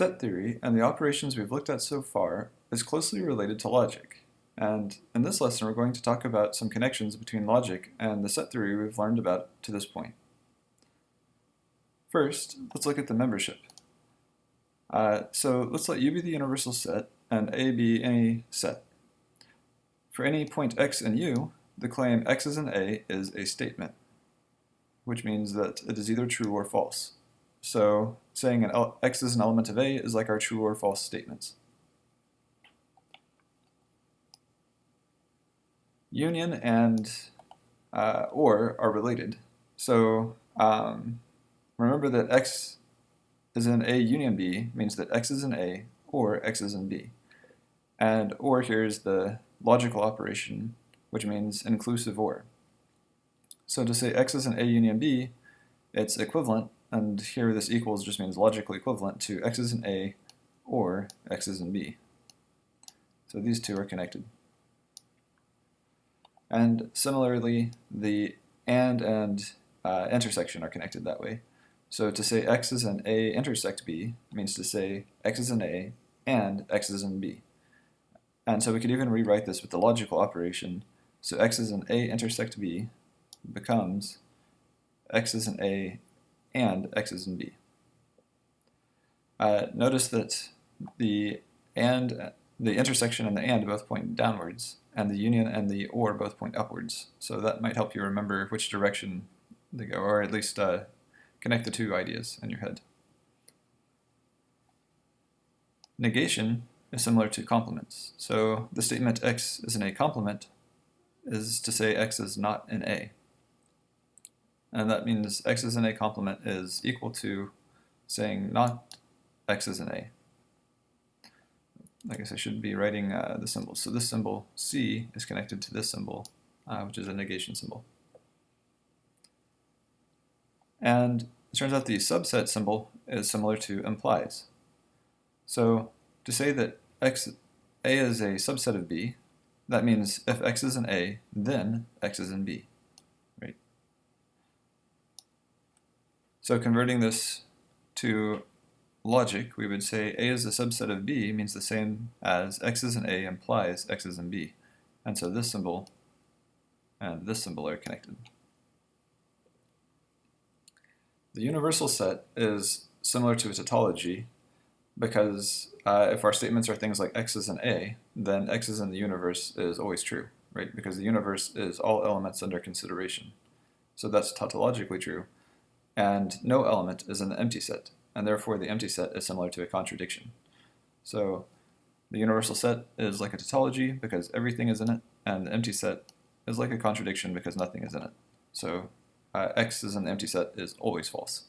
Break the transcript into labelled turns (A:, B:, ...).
A: Set theory and the operations we've looked at so far is closely related to logic, and in this lesson we're going to talk about some connections between logic and the set theory we've learned about to this point. First, let's look at the membership. So let's let U be the universal set and A be any set. For any point x in U, the claim x is in A is a statement, which means that it is either true or false. So saying x is an element of A is like our true or false statements. Union and or are related. So remember that x is in A union B means that x is in A or x is in B. And or here is the logical operation, which means inclusive or. So to say x is in A union B, it's equivalent, and here this equals just means logically equivalent to x is in A or x is in B. So these two are connected. And similarly, the and intersection are connected that way. So to say x is in A intersect B means to say x is in A and x is in B. And so we could even rewrite this with the logical operation. So x is in A intersect B becomes x is in A and x is in B. Notice that the intersection and the and both point downwards, and the union and the or both point upwards. So that might help you remember which direction they go, or at least connect the two ideas in your head. Negation is similar to complements. So the statement x is in a complement is to say x is not in A. And that means x is in a complement is equal to saying not x is in A. I guess I should be writing the symbol. So this symbol C is connected to this symbol, which is a negation symbol. And it turns out the subset symbol is similar to implies. So to say that A is a subset of B, that means if x is in A, then x is in B. Right? So converting this to logic, we would say A is a subset of B means the same as x is in A implies x is in B. And so this symbol and this symbol are connected. The universal set is similar to a tautology because if our statements are things like x is in A, then x is in the universe is always true, right? Because the universe is all elements under consideration. So that's tautologically true. And no element is in the empty set, and therefore the empty set is similar to a contradiction. So the universal set is like a tautology because everything is in it, and the empty set is like a contradiction because nothing is in it. So x is in the empty set is always false.